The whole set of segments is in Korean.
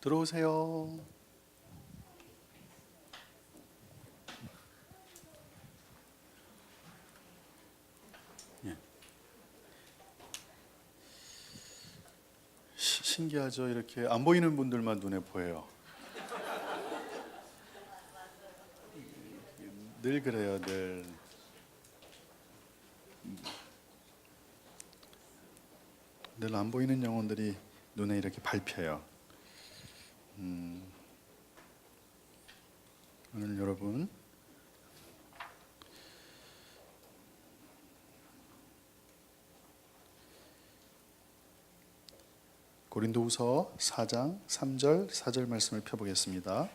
들어오세요. 예. 신기하죠? 이렇게 안 보이는 분들만 눈에 보여요. 늘 그래요, 늘. 늘 안 보이는 영혼들이 눈에 이렇게 밟혀요. 오늘 여러분 고린도후서 4장 3절 4절 말씀을 펴보겠습니다.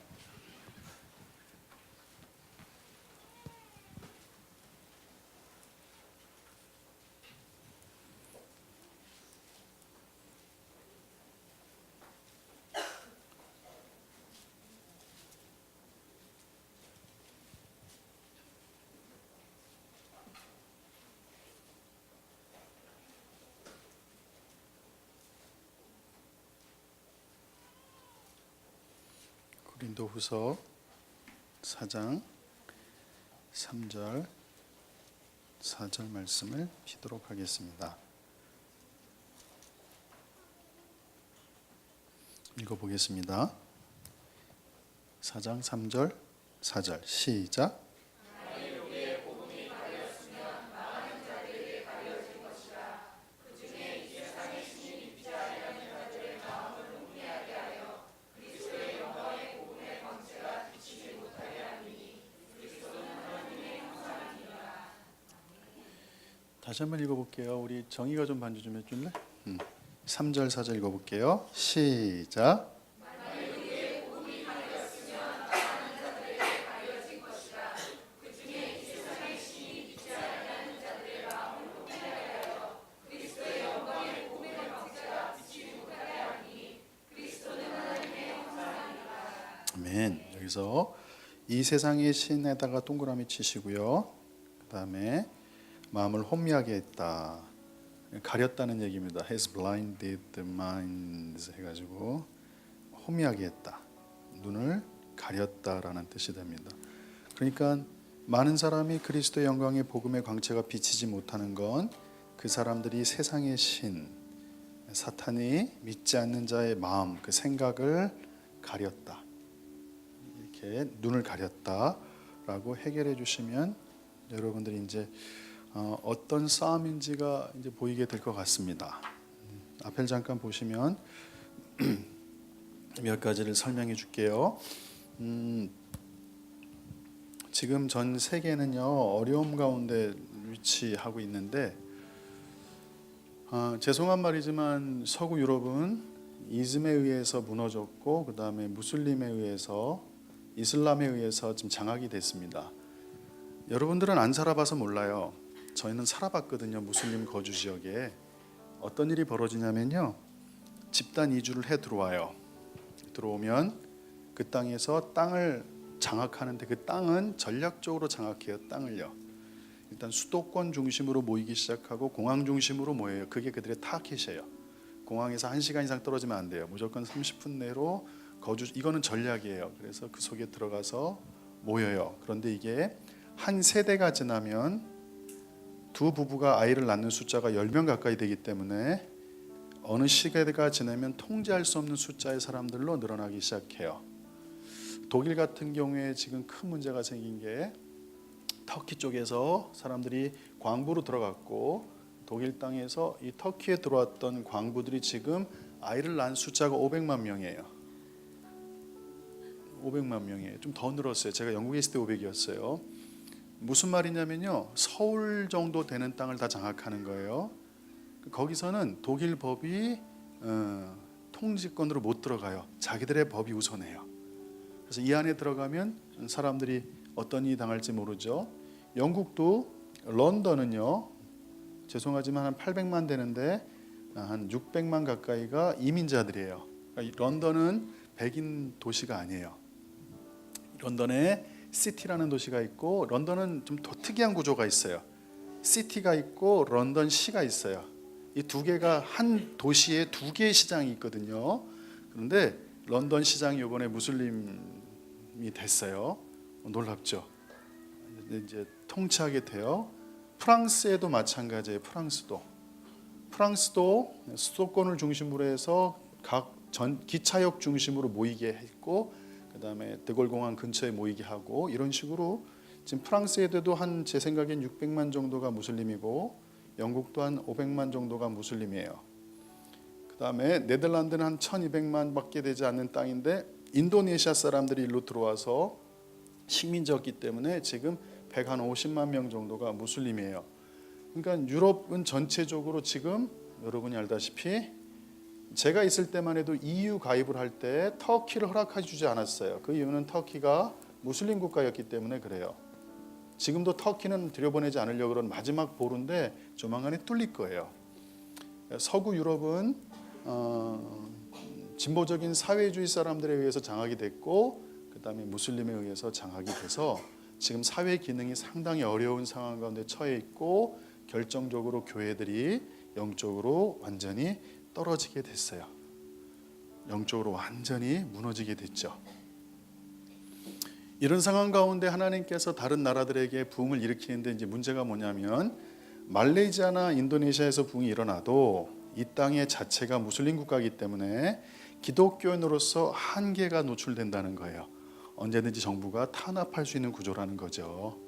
고린도후서 4장 3절 4절 말씀을 피도록 하겠습니다. 읽어보겠습니다. 4장 3절 4절 시작. 다시 한번 읽어볼게요. 우리 정의가 좀 반주 좀 해줄래? 3절 4절 읽어볼게요. 시작. 아멘. 여기서 이 세상의 신에다가 동그라미 치시고요. 그 다음에 마음을 혼미하게 했다. 가렸다는 얘기입니다. Has blinded the minds 해가지고 혼미하게 했다. 눈을 가렸다라는 뜻이 됩니다. 그러니까 많은 사람이 그리스도의 영광의 복음의 광채가 비치지 못하는 건 그 사람들이 세상의 신, 사탄이 믿지 않는 자의 마음, 그 생각을 가렸다. 이렇게 눈을 가렸다라고 해결해 주시면 여러분들이 이제 어떤 싸움인지가 이제 보이게 될 것 같습니다. 앞을 잠깐 보시면 몇 가지를 설명해 줄게요. 지금 전 세계는요 어려움 가운데 위치하고 있는데 죄송한 말이지만 서구 유럽은 이즘에 의해서 무너졌고 그 다음에 무슬림에 의해서 이슬람에 의해서 지금 장악이 됐습니다. 여러분들은 안 살아봐서 몰라요. 저희는 살아봤거든요. 무슬림 거주 지역에 어떤 일이 벌어지냐면요, 집단 이주를 해 들어와요. 들어오면 그 땅에서 땅을 장악하는데 그 땅은 전략적으로 장악해요. 땅을요. 일단 수도권 중심으로 모이기 시작하고 공항 중심으로 모여요. 그게 그들의 타깃이에요. 공항에서 1시간 이상 떨어지면 안 돼요. 무조건 30분 내로 거주. 이거는 전략이에요. 그래서 그 속에 들어가서 모여요. 그런데 이게 한 세대가 지나면 두 부부가 아이를 낳는 숫자가 10명 가까이 되기 때문에 어느 시대가 지나면 통제할 수 없는 숫자의 사람들로 늘어나기 시작해요. 독일 같은 경우에 지금 큰 문제가 생긴 게 터키 쪽에서 사람들이 광부로 들어갔고 독일 땅에서 이 터키에 들어왔던 광부들이 지금 아이를 낳은 숫자가 500만 명이에요. 500만 명이에요. 좀 더 늘었어요. 제가 영국에 있을 때 500이었어요. 무슨 말이냐면요, 서울 정도 되는 땅을 다 장악하는 거예요. 거기서는 독일 법이 통지권으로 못 들어가요. 자기들의 법이 우선해요. 그래서 이 안에 들어가면 사람들이 어떤 일이 당할지 모르죠. 영국도 런던은요, 죄송하지만 한 800만 되는데 한 600만 가까이가 이민자들이에요. 그러니까 런던은 백인 도시가 아니에요. 런던에 시티라는 도시가 있고, 런던은 좀 더 특이한 구조가 있어요. 시티가 있고 런던시가 있어요. 이 두 개가 한 도시에 두 개의 시장이 있거든요. 그런데 런던 시장이 이번에 무슬림이 됐어요. 놀랍죠. 이제 통치하게 돼요. 프랑스에도 마찬가지예요. 프랑스도 수도권을 중심으로 해서 각 기차역 중심으로 모이게 했고, 그다음에 드골 공항 근처에 모이게 하고, 이런 식으로 지금 프랑스에도 한 제 생각엔 600만 정도가 무슬림이고, 영국도 한 500만 정도가 무슬림이에요. 그다음에 네덜란드는 한 1200만밖에 되지 않는 땅인데, 인도네시아 사람들이 일로 들어와서 식민지였기 때문에 지금 150만 명 정도가 무슬림이에요. 그러니까 유럽은 전체적으로 지금 여러분이 알다시피 제가 있을 때만 해도 EU 가입을 할 때 터키를 허락해 주지 않았어요. 그 이유는 터키가 무슬림 국가였기 때문에 그래요. 지금도 터키는 들여보내지 않으려고 그런 마지막 보루인데 조만간에 뚫릴 거예요. 서구 유럽은 진보적인 사회주의 사람들에 의해서 장악이 됐고, 그다음에 무슬림에 의해서 장악이 돼서 지금 사회 기능이 상당히 어려운 상황 가운데 처해 있고, 결정적으로 교회들이 영적으로 완전히 떨어지게 됐어요. 영적으로 완전히 무너지게 됐죠. 이런 상황 가운데 하나님께서 다른 나라들에게 부흥을 일으키는데, 이제 문제가 뭐냐면 말레이시아나 인도네시아에서 부흥이 일어나도 이 땅의 자체가 무슬림 국가이기 때문에 기독교인으로서 한계가 노출된다는 거예요. 언제든지 정부가 탄압할 수 있는 구조라는 거죠.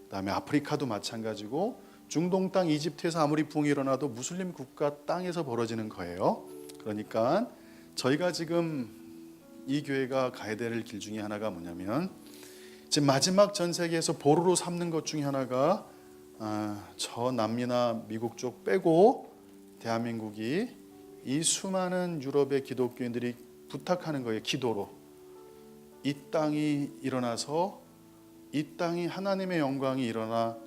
그다음에 아프리카도 마찬가지고, 중동 땅 이집트에서 아무리 부흥이 일어나도 무슬림 국가 땅에서 벌어지는 거예요. 그러니까 저희가 지금 이 교회가 가야 될 길 중에 하나가 뭐냐면, 지금 마지막 전 세계에서 보루로 삼는 것 중에 하나가 저 남미나 미국 쪽 빼고 대한민국이 이 수많은 유럽의 기독교인들이 부탁하는 거예요. 기도로 이 땅이 일어나서, 이 땅이 하나님의 영광이 일어나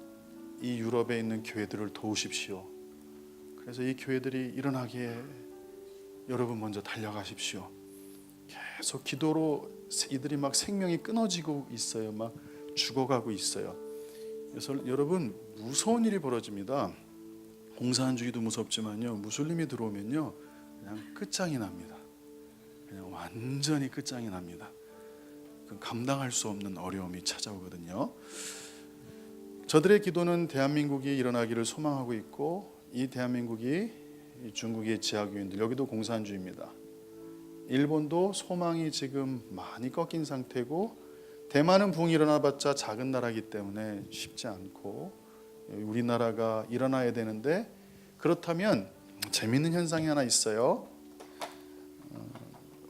이 유럽에 있는 교회들을 도우십시오. 그래서 이 교회들이 일어나기에 여러분 먼저 달려가십시오. 계속 기도로 이들이 막 생명이 끊어지고 있어요. 막 죽어가고 있어요. 그래서 여러분 무서운 일이 벌어집니다. 공산주의도 무섭지만요, 무슬림이 들어오면요 그냥 끝장이 납니다. 그냥 완전히 끝장이 납니다. 감당할 수 없는 어려움이 찾아오거든요. 저들의 기도는 대한민국이 일어나기를 소망하고 있고, 이 대한민국이 중국의 지하교인들, 여기도 공산주의입니다. 일본도 소망이 지금 많이 꺾인 상태고, 대만은 부흥이 일어나봤자 작은 나라이기 때문에 쉽지 않고, 우리나라가 일어나야 되는데, 그렇다면 재미있는 현상이 하나 있어요.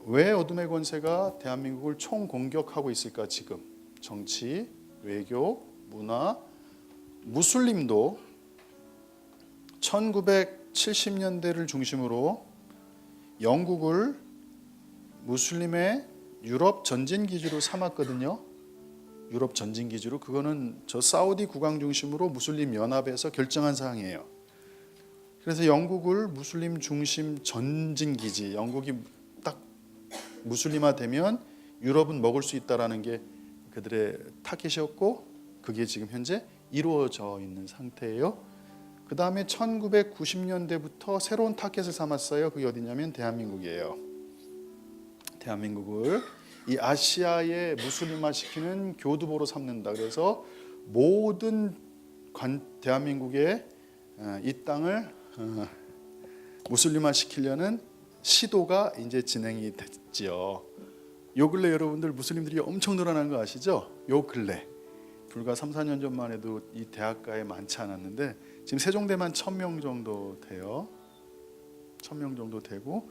왜 어둠의 권세가 대한민국을 총공격하고 있을까? 지금 정치, 외교, 문화, 무슬림도 1970년대를 중심으로 영국을 무슬림의 유럽 전진 기지로 삼았거든요. 유럽 전진 기지로. 그거는 저 사우디 국왕 중심으로 무슬림 연합에서 결정한 사항이에요. 그래서 영국을 무슬림 중심 전진 기지, 영국이 딱 무슬림화 되면 유럽은 먹을 수 있다라는 게 그들의 타깃이었고, 그게 지금 현재 이루어져 있는 상태예요. 그 다음에 1990년대부터 새로운 타깃을 삼았어요. 그게 어디냐면 대한민국이에요. 대한민국을 이 아시아의 무슬림화 시키는 교두보로 삼는다. 그래서 모든 대한민국의 이 땅을 무슬림화 시키려는 시도가 이제 진행이 됐지요. 요 근래 여러분들 무슬림들이 엄청 늘어난 거 아시죠? 요 근래 불과 3, 4년 전만 해도 이 대학가에 많지 않았는데 지금 세종대만 1000명 정도 돼요. 1000명 정도 되고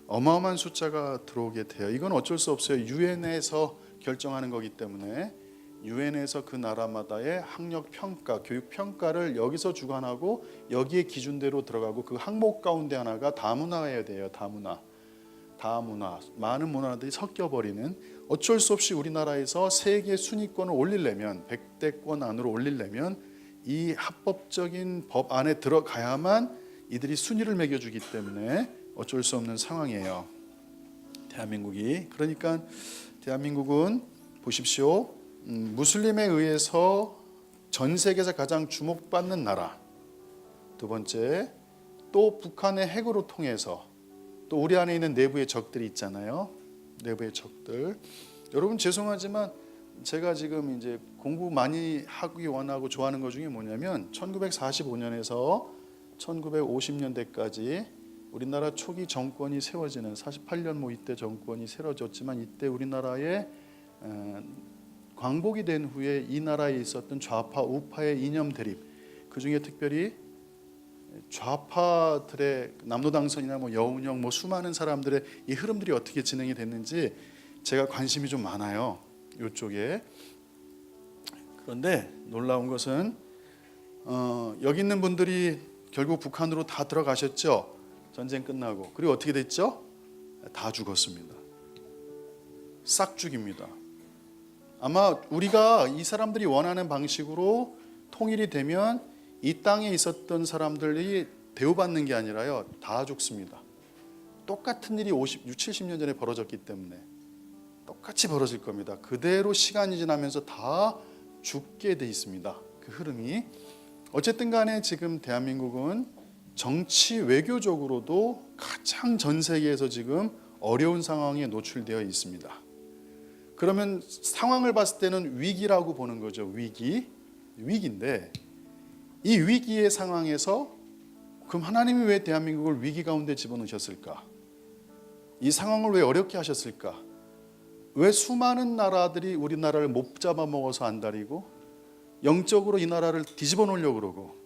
어마어마한 숫자가 들어오게 돼요. 이건 어쩔 수 없어요. 유엔에서 결정하는 거기 때문에 유엔에서 그 나라마다의 학력 평가, 교육 평가를 여기서 주관하고 여기에 기준대로 들어가고, 그 항목 가운데 하나가 다문화여야 돼요. 다문화. 많은 문화들이 섞여버리는, 어쩔 수 없이 우리나라에서 세계 순위권을 올리려면, 100대권 안으로 올리려면 이 합법적인 법 안에 들어가야만 이들이 순위를 매겨주기 때문에 어쩔 수 없는 상황이에요. 대한민국이. 그러니까 대한민국은 보십시오. 무슬림에 의해서 전 세계에서 가장 주목받는 나라. 두 번째, 또 북한의 핵으로 통해서 또 우리 안에 있는 내부의 적들이 있잖아요. 내부의 적들. 여러분 죄송하지만 제가 지금 이제 공부 많이 하기 원하고 좋아하는 것 중에 뭐냐면 1945년에서 1950년대까지 우리나라 초기 정권이 세워지는 48년 뭐 이때 정권이 세워졌지만 이때 우리나라에 광복이 된 후에 이 나라에 있었던 좌파 우파의 이념 대립, 그 중에 특별히 좌파들의 남로당선이나 뭐 여운형 뭐 수많은 사람들의 이 흐름들이 어떻게 진행이 됐는지 제가 관심이 좀 많아요, 이쪽에. 그런데 놀라운 것은 여기 있는 분들이 결국 북한으로 다 들어가셨죠. 전쟁 끝나고. 그리고 어떻게 됐죠? 다 죽었습니다. 싹 죽입니다. 아마 우리가 이 사람들이 원하는 방식으로 통일이 되면 이 땅에 있었던 사람들이 대우받는 게 아니라요, 다 죽습니다. 똑같은 일이 60, 70년 전에 벌어졌기 때문에 똑같이 벌어질 겁니다. 그대로 시간이 지나면서 다 죽게 돼 있습니다, 그 흐름이. 어쨌든 간에 지금 대한민국은 정치 외교적으로도 가장 전 세계에서 지금 어려운 상황에 노출되어 있습니다. 그러면 상황을 봤을 때는 위기라고 보는 거죠. 위기인데 이 위기의 상황에서 그럼 하나님이 왜 대한민국을 위기 가운데 집어넣으셨을까? 이 상황을 왜 어렵게 하셨을까? 왜 수많은 나라들이 우리나라를 못 잡아먹어서 안달이고 영적으로 이 나라를 뒤집어 놓으려고 그러고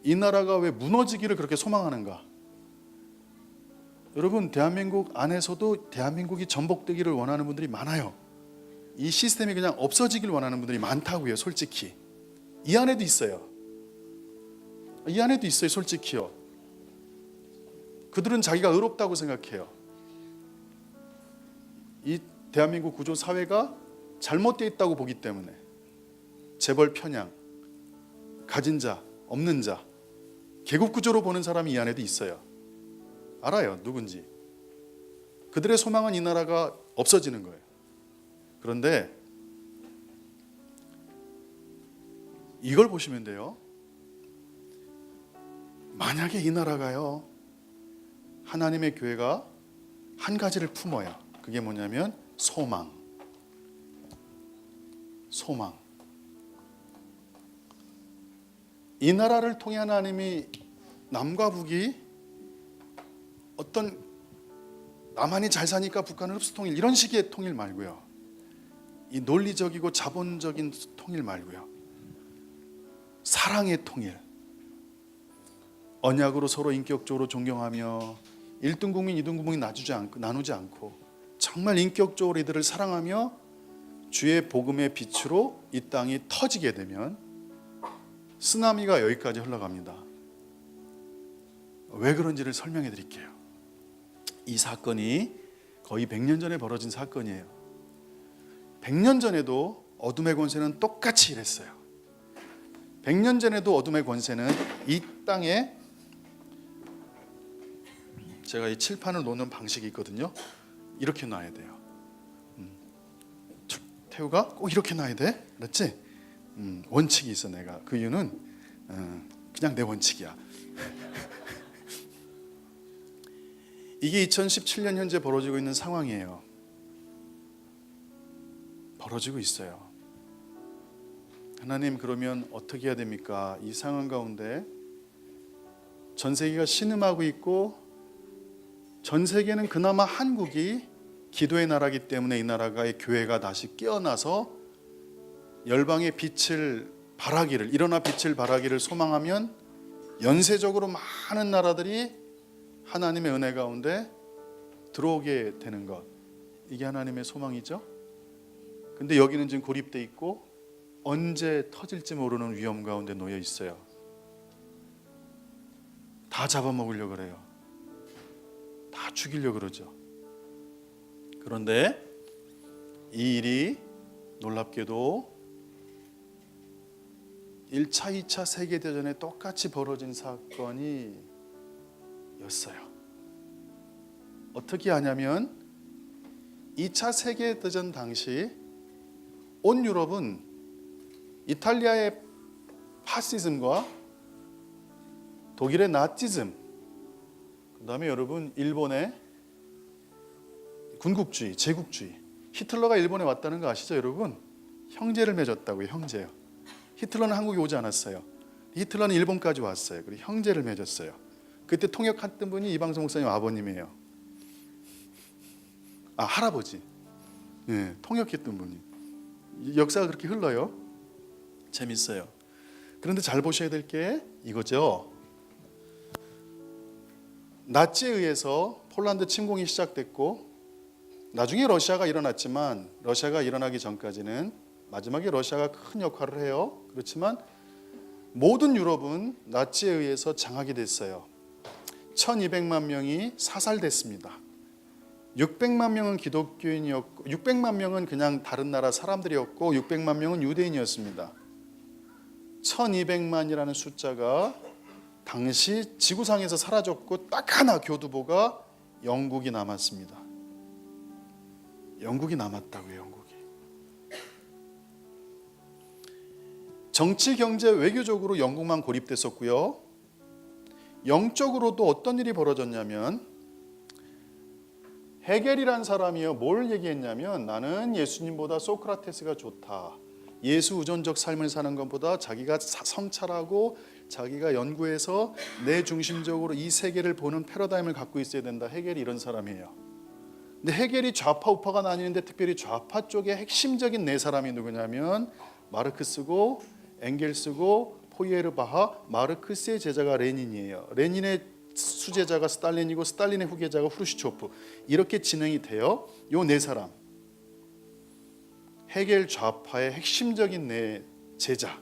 이 나라가 왜 무너지기를 그렇게 소망하는가? 여러분, 대한민국 안에서도 대한민국이 전복되기를 원하는 분들이 많아요. 이 시스템이 그냥 없어지길 원하는 분들이 많다고요, 솔직히. 이 안에도 있어요. 이 안에도 있어요, 솔직히요. 그들은 자기가 의롭다고 생각해요. 이 대한민국 구조 사회가 잘못되어 있다고 보기 때문에 재벌 편향, 가진 자, 없는 자, 계급 구조로 보는 사람이 이 안에도 있어요. 알아요, 누군지. 그들의 소망은 이 나라가 없어지는 거예요. 그런데 이걸 보시면 돼요. 만약에 이 나라가요, 하나님의 교회가 한 가지를 품어요. 그게 뭐냐면 소망. 이 나라를 통해 하나님이 남과 북이 어떤 남한이 잘 사니까 북한은 흡수 통일, 이런 식의 통일 말고요, 이 논리적이고 자본적인 통일 말고요, 사랑의 통일. 언약으로 서로 인격적으로 존경하며 1등 국민, 2등 국민 나누지 않고 정말 인격적으로 이들을 사랑하며 주의 복음의 빛으로 이 땅이 터지게 되면 쓰나미가 여기까지 흘러갑니다. 왜 그런지를 설명해 드릴게요. 이 사건이 거의 100년 전에 벌어진 사건이에요. 100년 전에도 어둠의 권세는 똑같이 일했어요. 100년 전에도 어둠의 권세는 이 땅에, 제가 이 칠판을 놓는 방식이 있거든요. 이렇게 놔야 돼요. 태우가 꼭 이렇게 놔야 돼, 그렇지? 원칙이 있어. 내가 그 이유는 그냥 내 원칙이야. 이게 2017년 현재 벌어지고 있는 상황이에요. 벌어지고 있어요. 하나님, 그러면 어떻게 해야 됩니까? 이 상황 가운데 전 세계가 신음하고 있고 전 세계는 그나마 한국이 기도의 나라이기 때문에 이 나라가의 교회가 다시 깨어나서 열방의 빛을 발하기를, 일어나 빛을 발하기를 소망하면 연쇄적으로 많은 나라들이 하나님의 은혜 가운데 들어오게 되는 것, 이게 하나님의 소망이죠. 근데 여기는 지금 고립돼 있고 언제 터질지 모르는 위험 가운데 놓여 있어요. 다 잡아먹으려고 그래요. 다 죽이려고 그러죠. 그런데 이 일이 놀랍게도 1차, 2차 세계대전에 똑같이 벌어진 사건이 였어요. 어떻게 하냐면 2차 세계대전 당시 온 유럽은 이탈리아의 파시즘과 독일의 나치즘, 그 다음에 여러분 일본의 군국주의, 제국주의. 히틀러가 일본에 왔다는 거 아시죠, 여러분? 형제를 맺었다고요, 형제요. 히틀러는 한국에 오지 않았어요. 히틀러는 일본까지 왔어요. 그리고 형제를 맺었어요. 그때 통역했던 분이 이방성 목사님 아버님이에요. 아, 할아버지. 네, 통역했던 분이. 역사가 그렇게 흘러요. 재밌어요. 그런데 잘 보셔야 될 게 이거죠. 나치에 의해서 폴란드 침공이 시작됐고 나중에 러시아가 일어났지만 러시아가 일어나기 전까지는 마지막에 러시아가 큰 역할을 해요. 그렇지만 모든 유럽은 나치에 의해서 장악이 됐어요. 1200만 명이 사살됐습니다. 600만 명은 기독교인이었고 600만 명은 그냥 다른 나라 사람들이었고 600만 명은 유대인이었습니다. 1200만이라는 숫자가 당시 지구상에서 사라졌고 딱 하나 교두보가 영국이 남았습니다. 영국이 남았다고요. 영국이. 정치, 경제, 외교적으로 영국만 고립됐었고요. 영적으로도 어떤 일이 벌어졌냐면 헤겔이란 사람이요, 뭘 얘기했냐면 나는 예수님보다 소크라테스가 좋다. 예수 우존적 삶을 사는 것보다 자기가 성찰하고 자기가 연구해서 내 중심적으로 이 세계를 보는 패러다임을 갖고 있어야 된다. 헤겔이 이런 사람이에요. 근데 헤겔이 좌파 우파가 나뉘는데 특별히 좌파 쪽의 핵심적인 네 사람이 누구냐면 마르크스고 엥겔스고 포이에르바하, 마르크스의 제자가 레닌이에요. 레닌의 수제자가 스탈린이고 스탈린의 후계자가 후르시초프. 이렇게 진행이 돼요. 요 네 사람. 헤겔 좌파의 핵심적인 네 제자.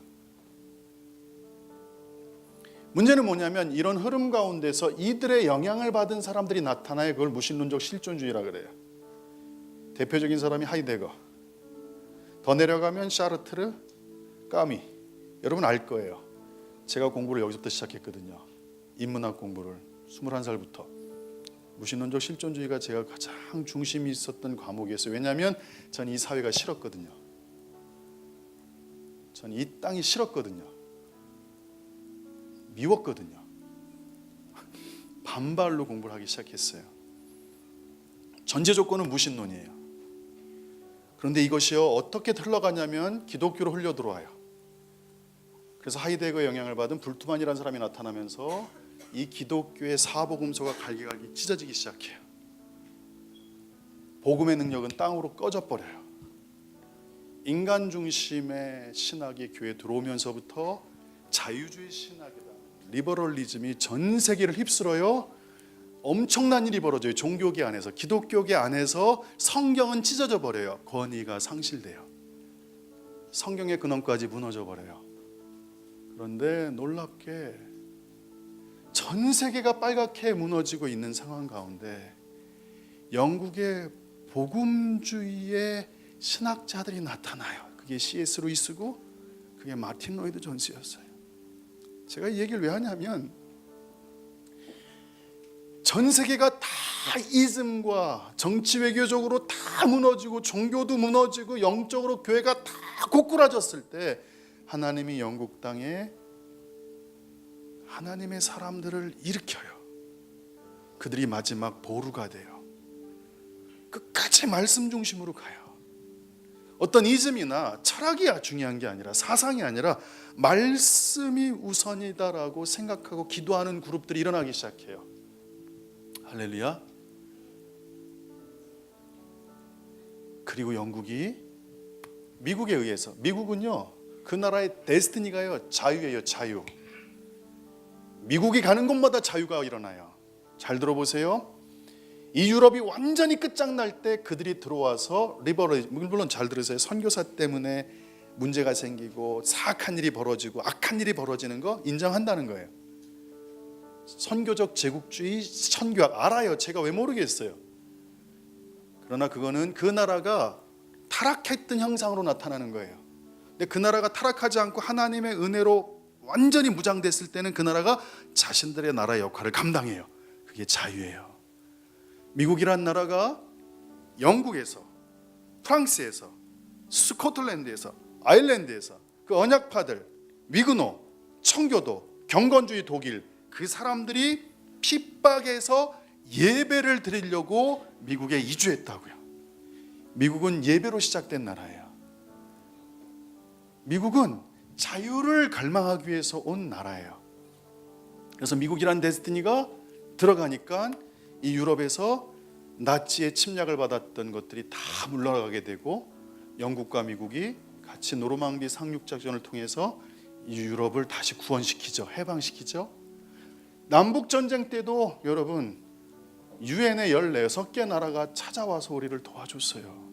문제는 뭐냐면 이런 흐름 가운데서 이들의 영향을 받은 사람들이 나타나요. 그걸 무신론적 실존주의라 그래요. 대표적인 사람이 하이데거. 더 내려가면 샤르트르, 까미. 여러분 알 거예요. 제가 공부를 여기서부터 시작했거든요. 인문학 공부를 21살부터. 무신론적 실존주의가 제가 가장 중심이 있었던 과목이었어요. 왜냐하면 전 이 사회가 싫었거든요. 전 이 땅이 싫었거든요. 미웠거든요. 반발로 공부를 하기 시작했어요. 전제 조건은 무신론이에요. 그런데 이것이요 어떻게 흘러가냐면 기독교로 흘려 들어와요. 그래서 하이데거의 영향을 받은 불트만이라는 사람이 나타나면서 이 기독교의 사복음서가 갈기갈기 찢어지기 시작해요. 복음의 능력은 땅으로 꺼져 버려요. 인간 중심의 신학이 교회에 들어오면서부터 자유주의 신학이다. 리버럴리즘이 전 세계를 휩쓸어요. 엄청난 일이 벌어져요. 종교계 안에서, 기독교계 안에서 성경은 찢어져 버려요. 권위가 상실돼요. 성경의 근원까지 무너져 버려요. 그런데 놀랍게 전 세계가 빨갛게 무너지고 있는 상황 가운데 영국의 복음주의의 신학자들이 나타나요. 그게 C.S. 루이스고 그게 마틴 로이드 존스였어요. 제가 이 얘기를 왜 하냐면 전 세계가 다 이즘과 정치 외교적으로 다 무너지고 종교도 무너지고 영적으로 교회가 다 고꾸라졌을 때 하나님이 영국 땅에 하나님의 사람들을 일으켜요. 그들이 마지막 보루가 돼요. 끝까지 말씀 중심으로 가요. 어떤 이즘이나 철학이 중요한 게 아니라 사상이 아니라 말씀이 우선이다라고 생각하고 기도하는 그룹들이 일어나기 시작해요. 할렐루야. 그리고 영국이 미국에 의해서, 미국은요 그 나라의 데스티니가요 자유예요. 자유. 미국이 가는 곳마다 자유가 일어나요. 잘 들어보세요. 이 유럽이 완전히 끝장날 때 그들이 들어와서 물론 잘 들으세요. 선교사 때문에 문제가 생기고 사악한 일이 벌어지고 악한 일이 벌어지는 거 인정한다는 거예요. 선교적 제국주의, 선교학 알아요. 제가 왜 모르겠어요. 그러나 그거는 그 나라가 타락했던 형상으로 나타나는 거예요. 근데 그 나라가 타락하지 않고 하나님의 은혜로 완전히 무장됐을 때는 그 나라가 자신들의 나라의 역할을 감당해요. 그게 자유예요. 미국이란 나라가 영국에서, 프랑스에서, 스코틀랜드에서, 아일랜드에서 그 언약파들, 위그노, 청교도, 경건주의 독일 그 사람들이 핍박에서 예배를 드리려고 미국에 이주했다고요. 미국은 예배로 시작된 나라예요. 미국은 자유를 갈망하기 위해서 온 나라예요. 그래서 미국이란 데스티니가 들어가니까 이 유럽에서 나치의 침략을 받았던 것들이 다 물러나게 되고, 영국과 미국이 같이 노르망디 상륙작전을 통해서 이 유럽을 다시 구원시키죠. 해방시키죠. 남북전쟁 때도 여러분 유엔의 16개 나라가 찾아와서 우리를 도와줬어요.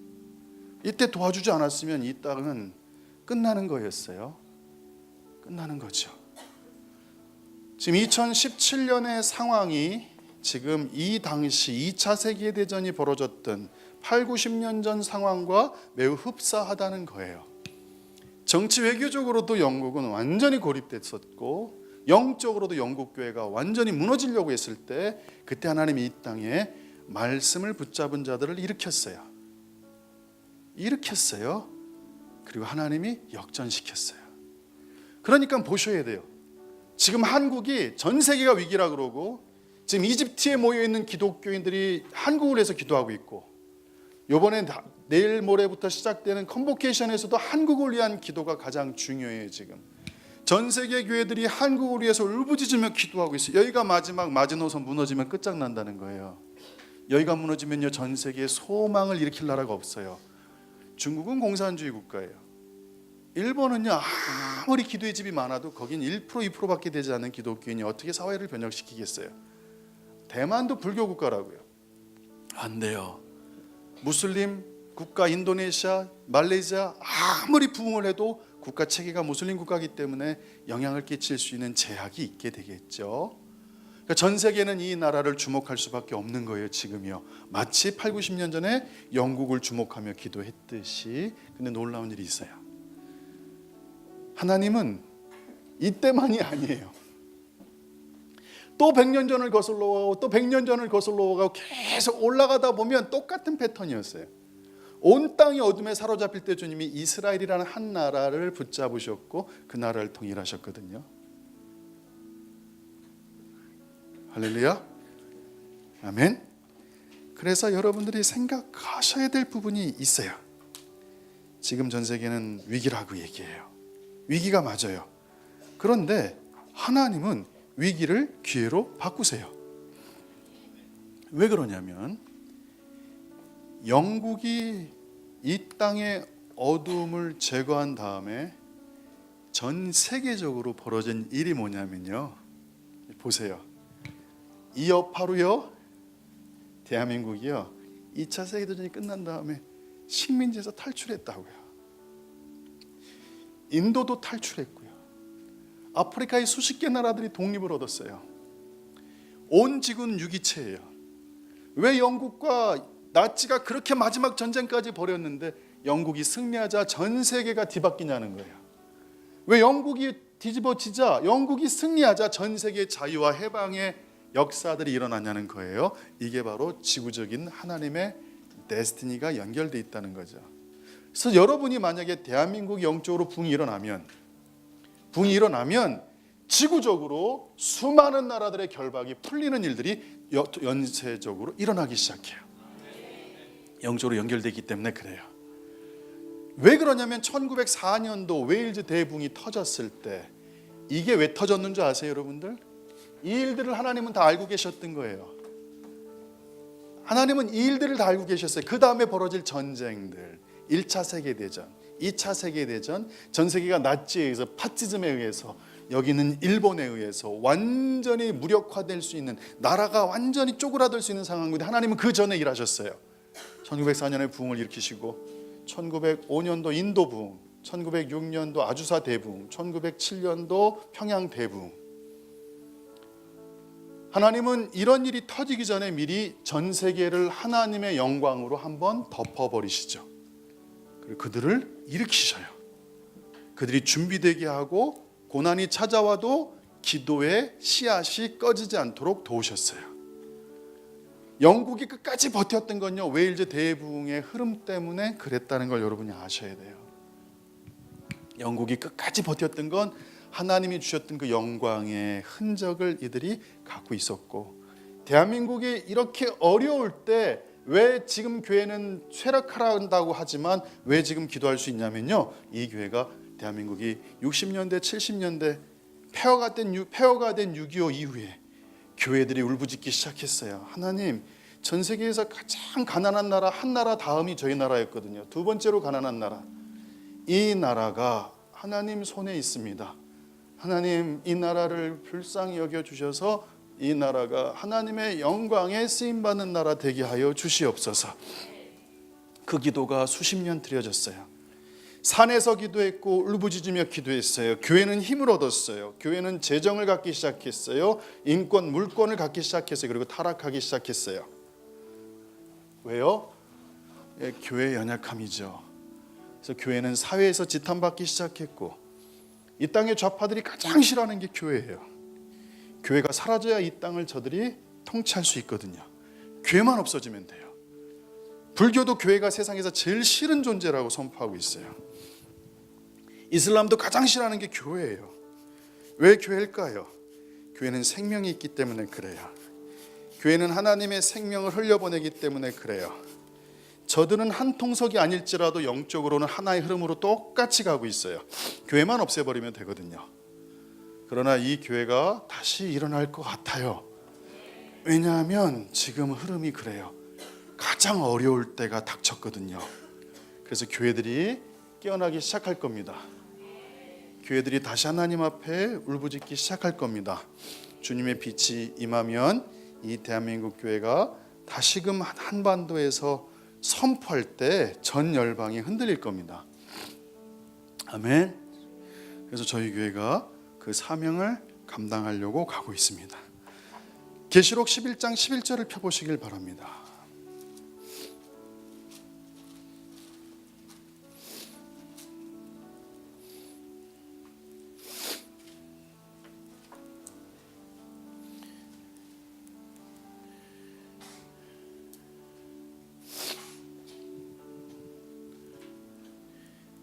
이때 도와주지 않았으면 이 땅은 끝나는 거였어요. 끝나는 거죠. 지금 2017년의 상황이 지금 이 당시 2차 세계대전이 벌어졌던 8, 90년 전 상황과 매우 흡사하다는 거예요. 정치 외교적으로도 영국은 완전히 고립됐었고, 영적으로도 영국 교회가 완전히 무너지려고 했을 때, 그때 하나님이 이 땅에 말씀을 붙잡은 자들을 일으켰어요. 그리고 하나님이 역전시켰어요. 그러니까 보셔야 돼요. 지금 한국이 전 세계가 위기라 그러고, 지금 이집트에 모여있는 기독교인들이 한국을 위해서 기도하고 있고, 이번에 내일 모레부터 시작되는 컨보케이션에서도 한국을 위한 기도가 가장 중요해요. 지금 전 세계 교회들이 한국을 위해서 울부짖으며 기도하고 있어요. 여기가 마지막 마지노선 무너지면 끝장난다는 거예요. 여기가 무너지면요, 전 세계에 소망을 일으킬 나라가 없어요. 중국은 공산주의 국가예요. 일본은요, 아무리 기도의 집이 많아도 거긴 1%, 2%밖에 되지 않는 기독교인이 어떻게 사회를 변혁시키겠어요. 대만도 불교 국가라고요. 안 돼요. 무슬림 국가 인도네시아, 말레이시아 아무리 부흥을 해도 국가 체계가 무슬림 국가이기 때문에 영향을 끼칠 수 있는 제약이 있게 되겠죠. 그러니까 전 세계는 이 나라를 주목할 수밖에 없는 거예요. 지금이요. 마치 8, 90년 전에 영국을 주목하며 기도했듯이. 근데 놀라운 일이 있어요. 하나님은 이때만이 아니에요. 또 100년 전을 거슬러 가고 또 100년 전을 거슬러 가고 계속 올라가다 보면 똑같은 패턴이었어요. 온 땅이 어둠에 사로잡힐 때 주님이 이스라엘이라는 한 나라를 붙잡으셨고 그 나라를 통일하셨거든요. 할렐루야. 아멘. 그래서 여러분들이 생각하셔야 될 부분이 있어요. 지금 전 세계는 위기라고 얘기해요. 위기가 맞아요. 그런데 하나님은 위기를 기회로 바꾸세요. 왜 그러냐면 영국이 이 땅의 어둠을 제거한 다음에 전 세계적으로 벌어진 일이 뭐냐면요, 보세요. 이 여파로요, 대한민국이요 2차 세계대전이 끝난 다음에 식민지에서 탈출했다고요. 인도도 탈출했고요. 아프리카의 수십 개 나라들이 독립을 얻었어요. 온 지구는 유기체예요. 왜 영국과 나치가 그렇게 마지막 전쟁까지 벌였는데 영국이 승리하자 전 세계가 뒤바뀌냐는 거예요. 왜 영국이 뒤집어지자, 영국이 승리하자 전 세계의 자유와 해방의 역사들이 일어나냐는 거예요. 이게 바로 지구적인 하나님의 데스티니가 연결되어 있다는 거죠. 그래서 여러분이 만약에 대한민국 영적으로 붕이 일어나면 지구적으로 수많은 나라들의 결박이 풀리는 일들이 연쇄적으로 일어나기 시작해요. 영적으로 연결되기 때문에 그래요. 왜 그러냐면 1904년도 웨일즈 대붕이 터졌을 때, 이게 왜 터졌는 줄 아세요, 여러분들? 이 일들을 하나님은 다 알고 계셨던 거예요. 하나님은 이 일들을 다 알고 계셨어요. 그 다음에 벌어질 전쟁들, 1차 세계대전, 2차 세계대전, 전 세계가 나치에 의해서, 파시즘에 의해서, 여기는 일본에 의해서 완전히 무력화될 수 있는, 나라가 완전히 쪼그라들 수 있는 상황인데 하나님은 그 전에 일하셨어요. 1904년에 부흥을 일으키시고 1905년도 인도 부흥, 1906년도 아주사 대부흥, 1907년도 평양 대부흥. 하나님은 이런 일이 터지기 전에 미리 전 세계를 하나님의 영광으로 한번 덮어버리시죠. 그리고 그들을 일으키셔요. 그들이 준비되게 하고 고난이 찾아와도 기도의 씨앗이 꺼지지 않도록 도우셨어요. 영국이 끝까지 버텼던 건요, 웨일즈 대부흥의 흐름 때문에 그랬다는 걸 여러분이 아셔야 돼요. 영국이 끝까지 버텼던 건 하나님이 주셨던 그 영광의 흔적을 이들이 갖고 있었고, 대한민국이 이렇게 어려울 때 왜 지금 교회는 쇠락하란다고 하지만 왜 지금 기도할 수 있냐면요, 이 교회가 대한민국이 60년대 70년대 폐허가 된 6.25 이후에 교회들이 울부짖기 시작했어요. 하나님, 전 세계에서 가장 가난한 나라 한 나라 다음이 저희 나라였거든요. 두 번째로 가난한 나라. 이 나라가 하나님 손에 있습니다. 하나님, 이 나라를 불쌍히 여겨주셔서 이 나라가 하나님의 영광에 쓰임받는 나라 되게 하여 주시옵소서. 그 기도가 수십 년 드려졌어요. 산에서 기도했고 울부짖으며 기도했어요. 교회는 힘을 얻었어요. 교회는 재정을 갖기 시작했어요. 인권, 물권을 갖기 시작했어요. 그리고 타락하기 시작했어요. 왜요? 교회의 연약함이죠. 그래서 교회는 사회에서 지탄받기 시작했고, 이 땅의 좌파들이 가장 싫어하는 게 교회예요. 교회가 사라져야 이 땅을 저들이 통치할 수 있거든요. 교회만 없어지면 돼요. 불교도 교회가 세상에서 제일 싫은 존재라고 선포하고 있어요. 이슬람도 가장 싫어하는 게 교회예요. 왜 교회일까요? 교회는 생명이 있기 때문에 그래요. 교회는 하나님의 생명을 흘려보내기 때문에 그래요. 저들은 한 통속이 아닐지라도 영적으로는 하나의 흐름으로 똑같이 가고 있어요. 교회만 없애버리면 되거든요. 그러나 이 교회가 다시 일어날 것 같아요. 왜냐하면 지금 흐름이 그래요. 가장 어려울 때가 닥쳤거든요. 그래서 교회들이 깨어나기 시작할 겁니다. 교회들이 다시 하나님 앞에 울부짖기 시작할 겁니다. 주님의 빛이 임하면 이 대한민국 교회가 다시금 한반도에서 선포할 때 전 열방이 흔들릴 겁니다. 아멘. 그래서 저희 교회가 그 사명을 감당하려고 가고 있습니다. 계시록 11장 11절을 펴보시길 바랍니다.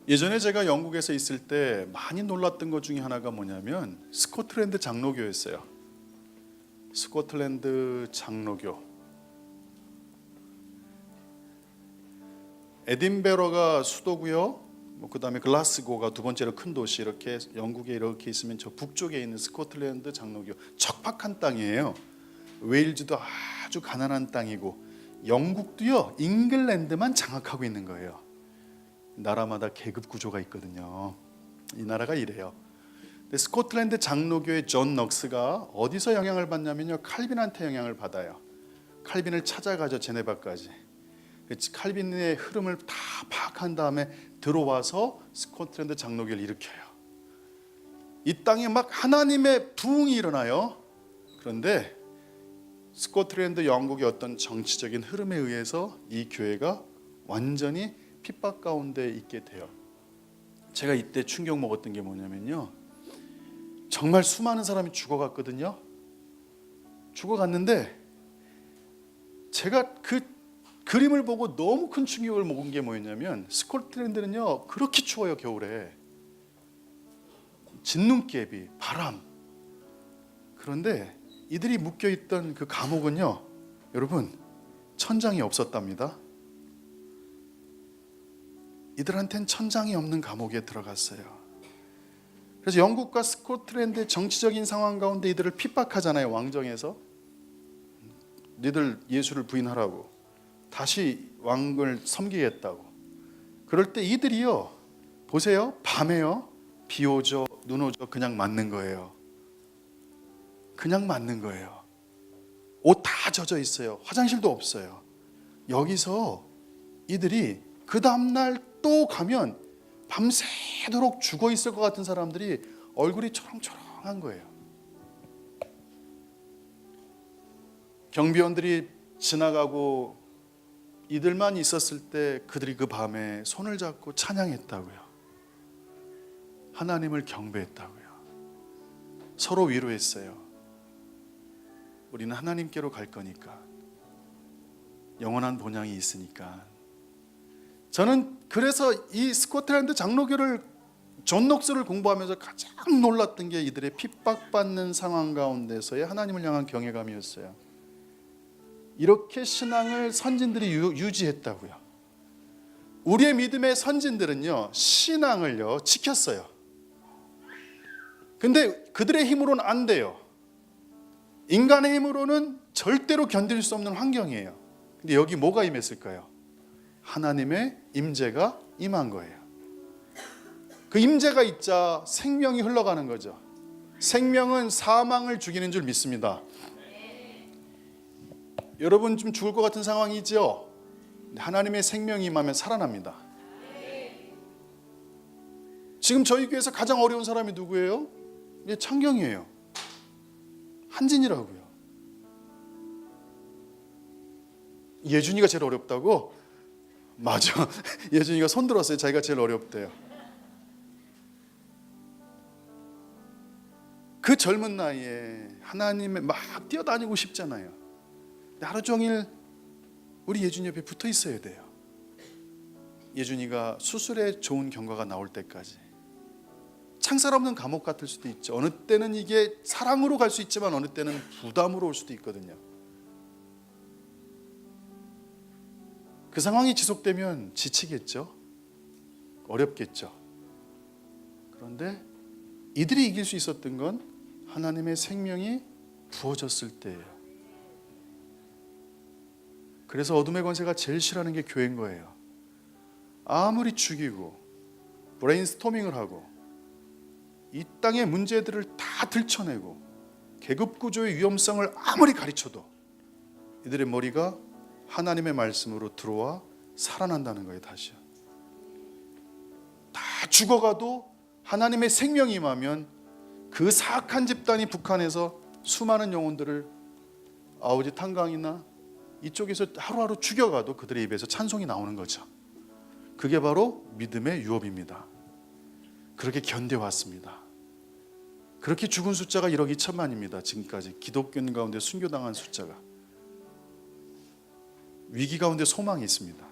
예전에 제가 영국에서 있을 때 많이 놀랐던 것 중에 하나가 뭐냐면 스코틀랜드 장로교였어요. 스코틀랜드 장로교. 에딘베러가 수도고요. 그다음에 글라스고가 두 번째로 큰 도시. 이렇게 영국에 이렇게 있으면 저 북쪽에 있는 스코틀랜드 장로교. 척박한 땅이에요. 웨일즈도 아주 가난한 땅이고, 영국도요, 잉글랜드만 장악하고 있는 거예요. 나라마다 계급 구조가 있거든요. 이 나라가 이래요. 근데 스코틀랜드 장로교의 존 넉스가 어디서 영향을 받냐면요, 칼빈한테 영향을 받아요. 칼빈을 찾아가죠, 제네바까지. 칼빈의 흐름을 다 파악한 다음에 들어와서 스코틀랜드 장로교를 일으켜요. 이 땅에 막 하나님의 부흥이 일어나요. 그런데 스코틀랜드 영국의 어떤 정치적인 흐름에 의해서 이 교회가 완전히 핍박 가운데 있게 돼요. 제가 이때 충격 먹었던 게 뭐냐면요, 정말 수많은 사람이 죽어갔거든요. 죽어갔는데 제가 그 그림을 보고 너무 큰 충격을 먹은 게 뭐였냐면, 스코틀랜드는요 그렇게 추워요. 겨울에 진눈깨비, 바람. 그런데 이들이 묶여있던 그 감옥은요, 여러분, 천장이 없었답니다. 이들한테는 천장이 없는 감옥에 들어갔어요. 그래서 영국과 스코틀랜드의 정치적인 상황 가운데 이들을 핍박하잖아요. 왕정에서 니들 예수를 부인하라고, 다시 왕을 섬기겠다고. 그럴 때 이들이요, 보세요, 밤에요, 비 오죠, 눈 오죠, 그냥 맞는 거예요. 그냥 맞는 거예요. 옷 다 젖어 있어요. 화장실도 없어요. 여기서 이들이 그 다음날 또 가면 밤새도록 죽어 있을 것 같은 사람들이 얼굴이 초롱초롱한 거예요. 경비원들이 지나가고 이들만 있었을 때 그들이 그 밤에 손을 잡고 찬양했다고요. 하나님을 경배했다고요. 서로 위로했어요. 우리는 하나님께로 갈 거니까, 영원한 본향이 있으니까. 저는 그래서 이 스코틀랜드 장로교를, 존 녹스를 공부하면서 가장 놀랐던 게 이들의 핍박받는 상황 가운데서의 하나님을 향한 경외감이었어요. 이렇게 신앙을 선진들이 유지했다고요. 우리의 믿음의 선진들은요, 신앙을요 지켰어요. 근데 그들의 힘으로는 안 돼요. 인간의 힘으로는 절대로 견딜 수 없는 환경이에요. 근데 여기 뭐가 임했을까요? 하나님의 임재가 임한 거예요. 그 임재가 있자 생명이 흘러가는 거죠. 생명은 사망을 죽이는 줄 믿습니다. 여러분 좀 죽을 것 같은 상황이죠? 하나님의 생명이 임하면 살아납니다. 지금 저희 교회에서 가장 어려운 사람이 누구예요? 창경이에요. 한진이라고요. 예준이가 제일 어렵다고? 맞아. 예준이가 손 들었어요. 자기가 제일 어렵대요. 그 젊은 나이에 하나님에 막 뛰어다니고 싶잖아요. 근데 하루 종일 우리 예준이 옆에 붙어 있어야 돼요. 예준이가 수술에 좋은 경과가 나올 때까지. 창살 없는 감옥 같을 수도 있죠. 어느 때는 이게 사랑으로 갈 수 있지만 어느 때는 부담으로 올 수도 있거든요. 그 상황이 지속되면 지치겠죠. 어렵겠죠. 그런데 이들이 이길 수 있었던 건 하나님의 생명이 부어졌을 때예요. 그래서 어둠의 권세가 제일 싫어하는 게 교회인 거예요. 아무리 죽이고 브레인스토밍을 하고 이 땅의 문제들을 다 들춰내고 계급구조의 위험성을 아무리 가르쳐도 이들의 머리가 하나님의 말씀으로 들어와 살아난다는 거예요. 다시요. 다 죽어가도 하나님의 생명이 임하면 그 사악한 집단이 북한에서 수많은 영혼들을 아우지 탄강이나 이쪽에서 하루하루 죽여가도 그들의 입에서 찬송이 나오는 거죠. 그게 바로 믿음의 유업입니다. 그렇게 견뎌왔습니다. 그렇게 죽은 숫자가 1억 2천만입니다. 지금까지 기독교인 가운데 순교당한 숫자가. 위기 가운데 소망이 있습니다.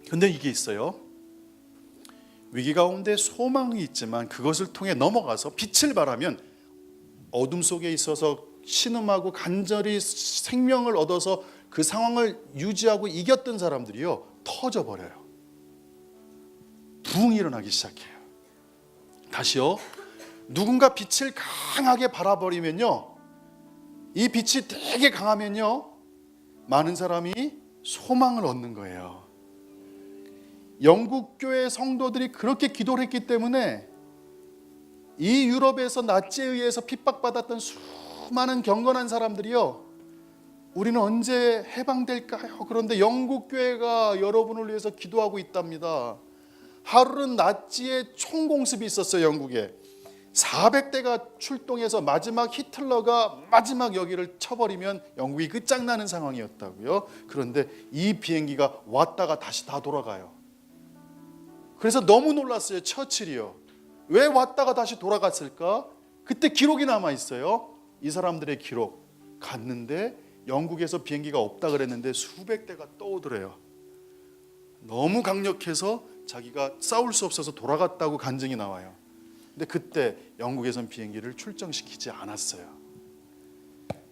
그런데 이게 있어요. 위기 가운데 소망이 있지만 그것을 통해 넘어가서 빛을 발하면 어둠 속에 있어서 신음하고 간절히 생명을 얻어서 그 상황을 유지하고 이겼던 사람들이요 터져버려요. 붕 일어나기 시작해요. 다시요. 누군가 빛을 강하게 발아버리면요, 이 빛이 되게 강하면요 많은 사람이 소망을 얻는 거예요. 영국 교회 성도들이 그렇게 기도를 했기 때문에 이 유럽에서 나치에 의해서 핍박받았던 수많은 경건한 사람들이요, 우리는 언제 해방될까요? 그런데 영국 교회가 여러분을 위해서 기도하고 있답니다. 하루는 나치의 총공습이 있었어요. 영국에 400대가 출동해서 마지막 히틀러가 마지막 여기를 쳐버리면 영국이 끝장나는 상황이었다고요. 그런데 이 비행기가 왔다가 다시 다 돌아가요. 그래서 너무 놀랐어요. 처칠이요. 왜 왔다가 다시 돌아갔을까? 그때 기록이 남아있어요. 이 사람들의 기록. 갔는데 영국에서 비행기가 없다 그랬는데 수백 대가 떠오더래요. 너무 강력해서 자기가 싸울 수 없어서 돌아갔다고 간증이 나와요. 근데 그때 영국에선 비행기를 출정시키지 않았어요.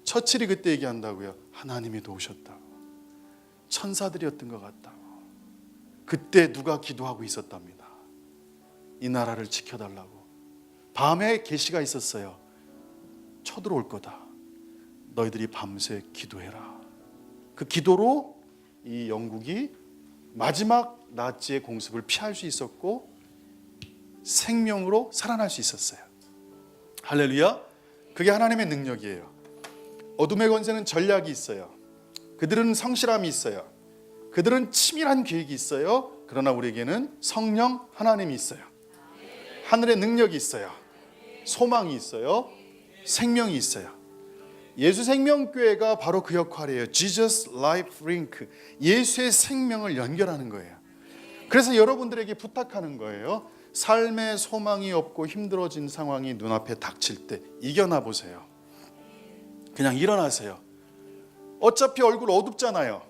처칠이 그때 얘기한다고요. 하나님이 도우셨다고. 천사들이었던 것 같다고. 그때 누가 기도하고 있었답니다. 이 나라를 지켜달라고. 밤에 계시가 있었어요. 쳐들어올 거다. 너희들이 밤새 기도해라. 그 기도로 이 영국이 마지막 나치의 공습을 피할 수 있었고 생명으로 살아날 수 있었어요. 할렐루야. 그게 하나님의 능력이에요. 어둠의 권세는 전략이 있어요. 그들은 성실함이 있어요. 그들은 치밀한 계획이 있어요. 그러나 우리에게는 성령 하나님이 있어요. 하늘의 능력이 있어요. 소망이 있어요. 생명이 있어요. 예수 생명교회가 바로 그 역할이에요. Jesus Life Link. 예수의 생명을 연결하는 거예요. 그래서 여러분들에게 부탁하는 거예요. 삶의 소망이 없고 힘들어진 상황이 눈앞에 닥칠 때 이겨나 보세요. 그냥 일어나세요. 어차피 얼굴 어둡잖아요.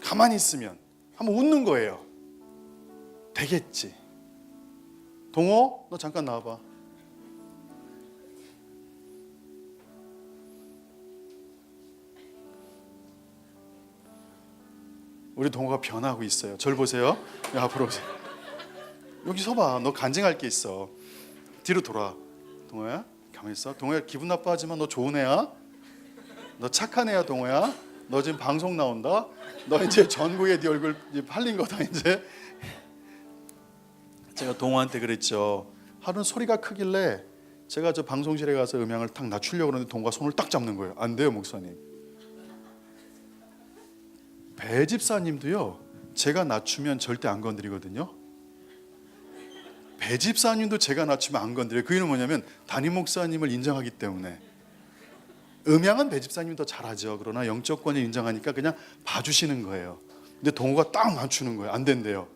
가만히 있으면 한번 웃는 거예요. 되겠지. 동호, 너 잠깐 나와봐. 우리 동호가 변하고 있어요. 절 보세요. 야, 앞으로 오세요. 여기 서봐. 너 간증할 게 있어. 뒤로 돌아. 동호야 가만히 있어. 동호야 기분 나빠하지만 너 좋은 애야. 너 착한 애야 동호야. 너 지금 방송 나온다. 너 이제 전국에 네 얼굴 팔린 거다 이제. 제가 동호한테 그랬죠. 하루는 소리가 크길래 제가 저 방송실에 가서 음향을 탁 낮추려고 그러는데 동호가 손을 딱 잡는 거예요. 안 돼요 목사님. 배 집사님도요. 제가 낮추면 절대 안 건드리거든요. 배 집사님도 제가 낮추면 안 건드려요. 그 이유는 뭐냐면 담임 목사님을 인정하기 때문에. 음향은 배 집사님이 더 잘하죠. 그러나 영적권을 인정하니까 그냥 봐주시는 거예요. 근데 동호가 딱 맞추는 거예요. 안 된대요.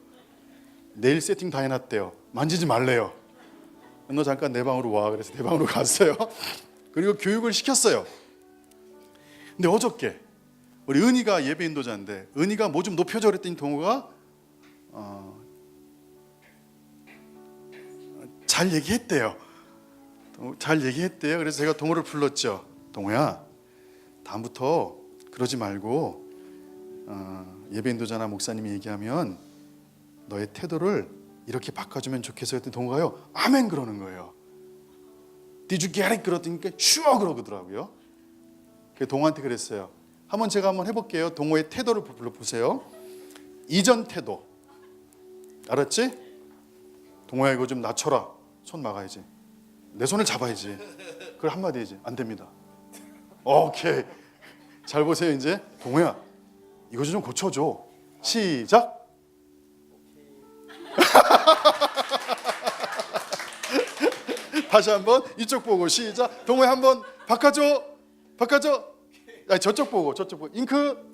내일 세팅 다 해놨대요. 만지지 말래요. 너 잠깐 내 방으로 와. 그래서 내 방으로 갔어요. 그리고 교육을 시켰어요. 근데 어저께 우리 은희가 예배 인도자인데 은희가 뭐 좀 높여줘 그랬더니 동호가 잘 얘기했대요. 잘 얘기했대요. 그래서 제가 동호를 불렀죠. 동호야, 다음부터 그러지 말고 예배 인도자나 목사님이 얘기하면 너의 태도를 이렇게 바꿔주면 좋겠어요. 그랬더니 동호가요, 아멘 그러는 거예요. Did you get it? 그러더니 sure 그러더라고요. 그래서 동호한테 그랬어요. 제가 한번 해볼게요. 동호의 태도를 불러보세요. 이전 태도. 알았지? 동호야 이거 좀 낮춰라. 손 막아야지. 내 손을 잡아야지. 그걸 한마디 해야지. 안 됩니다. 오케이. 잘 보세요 이제. 동호야 이거 좀 고쳐줘. 시작. 다시 한번 이쪽 보고 시작. 동호야 한번 바꿔줘. 아니, 저쪽 보고 잉크.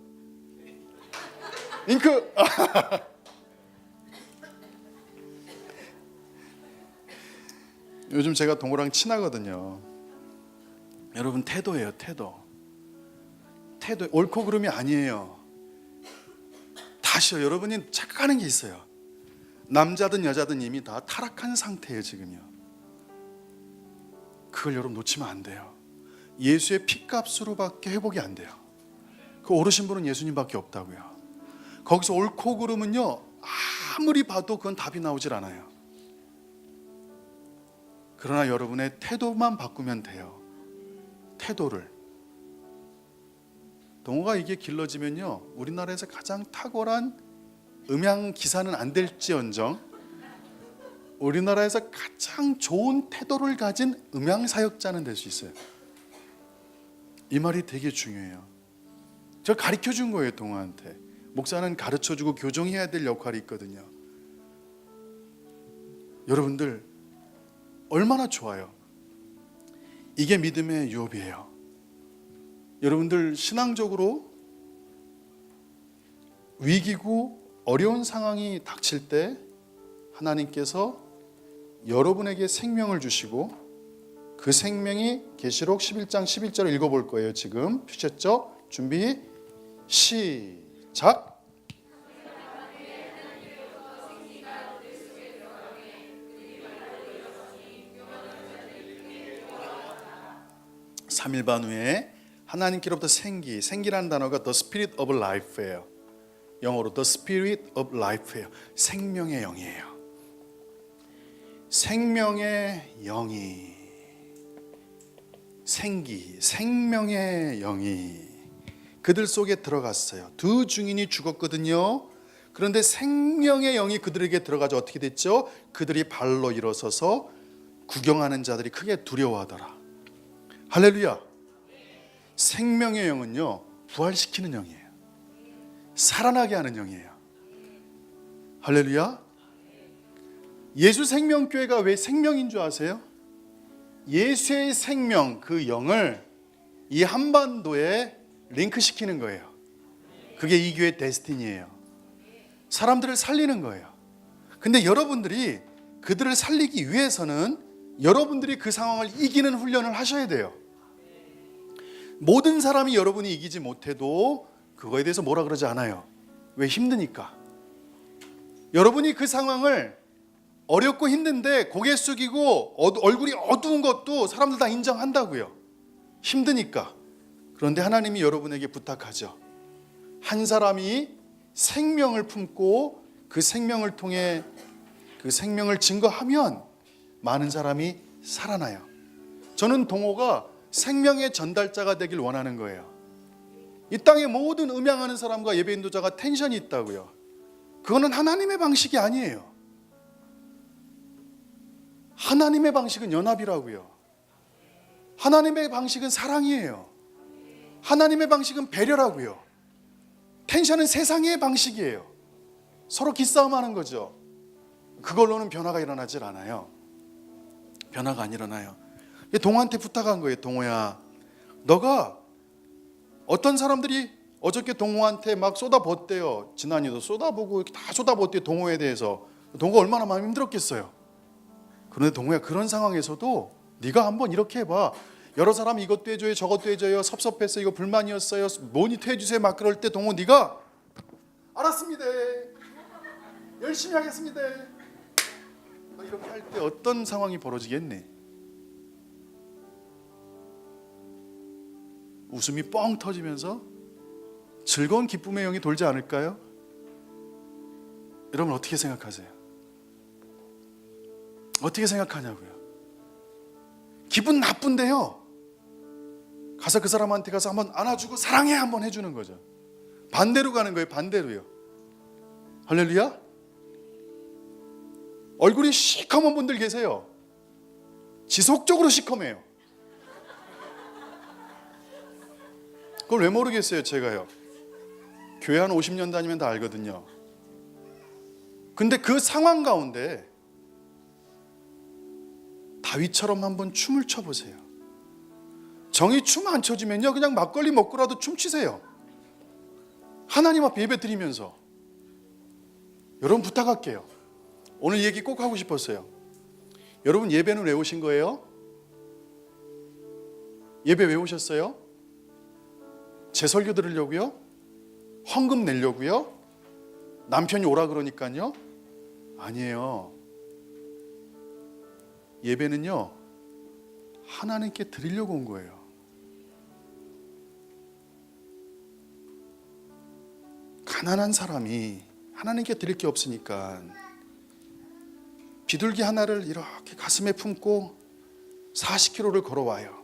요즘 제가 동호랑 친하거든요. 여러분 태도예요. 태도 옳고 그름이 아니에요. 다시요. 여러분이 착각하는 게 있어요. 남자든 여자든 이미 다 타락한 상태예요 지금요. 그걸 여러분 놓치면 안 돼요. 예수의 피값으로밖에 회복이 안 돼요. 그 오르신 분은 예수님밖에 없다고요. 거기서 옳고 그름은요 아무리 봐도 그건 답이 나오질 않아요. 그러나 여러분의 태도만 바꾸면 돼요. 태도를. 동호가 이게 길러지면요 우리나라에서 가장 탁월한 음향 기사는 안 될지언정 우리나라에서 가장 좋은 태도를 가진 음향 사역자는 될 수 있어요. 이 말이 되게 중요해요. 저 가르쳐 준 거예요. 동호한테. 목사는 가르쳐 주고 교정해야 될 역할이 있거든요. 여러분들 얼마나 좋아요. 이게 믿음의 유업이에요. 여러분들 신앙적으로 위기고 어려운 상황이 닥칠 때 하나님께서 여러분에게 생명을 주시고 그 생명이 계시록 11장 11절을 읽어볼 거예요. 지금 펴셨죠? 준비 시작. (3일) 반 후에 하나님께로부터 생기라는 단어가 The Spirit of Life예요. 영어로 The Spirit of Life예요. 생명의 영이에요. 생명의 영이 생명의 영이 그들 속에 들어갔어요. 두 증인이 죽었거든요. 그런데 생명의 영이 그들에게 들어가서 어떻게 됐죠? 그들이 발로 일어서서 구경하는 자들이 크게 두려워하더라. 할렐루야. 생명의 영은요 부활시키는 영이에요. 살아나게 하는 영이에요. 할렐루야. 예수 생명교회가 왜 생명인 줄 아세요? 예수의 생명 그 영을 이 한반도에 링크시키는 거예요. 그게 이 교회의 데스티니예요. 사람들을 살리는 거예요. 근데 여러분들이 그들을 살리기 위해서는 여러분들이 그 상황을 이기는 훈련을 하셔야 돼요. 모든 사람이 여러분이 이기지 못해도 그거에 대해서 뭐라 그러지 않아요. 왜? 힘드니까. 여러분이 그 상황을 어렵고 힘든데 고개 숙이고 얼굴이 어두운 것도 사람들 다 인정한다고요. 힘드니까. 그런데 하나님이 여러분에게 부탁하죠. 한 사람이 생명을 품고 그 생명을 통해 그 생명을 증거하면 많은 사람이 살아나요. 저는 동호가 생명의 전달자가 되길 원하는 거예요. 이 땅의 모든 음양하는 사람과 예배 인도자가 텐션이 있다고요. 그거는 하나님의 방식이 아니에요. 하나님의 방식은 연합이라고요. 하나님의 방식은 사랑이에요. 하나님의 방식은 배려라고요. 텐션은 세상의 방식이에요. 서로 기싸움하는 거죠. 그걸로는 변화가 일어나질 않아요. 변화가 안 일어나요. 동호한테 부탁한 거예요. 동호야, 너가 어떤 사람들이 어저께 동호한테 막 쏟아붓대요. 지난이도 쏟아부고 다 쏟아붓대요. 동호에 대해서. 동호가 얼마나 마음이 힘들었겠어요. 그런데 동호야, 그런 상황에서도 네가 한번 이렇게 해봐. 여러 사람이 이것도 해줘요, 저것도 해줘요, 섭섭했어요, 이거 불만이었어요, 모니터 해주세요. 막 그럴 때 동호, 네가 알았습니다, 열심히 하겠습니다, 이렇게 할 때 어떤 상황이 벌어지겠니? 웃음이 뻥 터지면서 즐거운 기쁨의 영이 돌지 않을까요? 여러분 어떻게 생각하세요? 어떻게 생각하냐고요? 기분 나쁜데요, 가서 그 사람한테 가서 한번 안아주고 사랑해 한번 해주는 거죠. 반대로 가는 거예요. 반대로요. 할렐루야. 얼굴이 시커먼 분들 계세요. 지속적으로 시커매요. 그걸 왜 모르겠어요. 제가요, 교회 한 50년 다니면 다 알거든요. 근데 그 상황 가운데 다윗처럼 한번 춤을 춰보세요. 정이 춤 안 춰지면요, 그냥 막걸리 먹고라도 춤추세요. 하나님 앞에 예배 드리면서. 여러분 부탁할게요. 오늘 얘기 꼭 하고 싶었어요. 여러분 예배는 왜 오신 거예요? 예배 왜 오셨어요? 제 설교 들으려고요? 헌금 내려고요? 남편이 오라 그러니까요? 아니에요. 예배는요, 하나님께 드리려고 온 거예요. 가난한 사람이 하나님께 드릴 게 없으니까 비둘기 하나를 이렇게 가슴에 품고 40km를 걸어와요.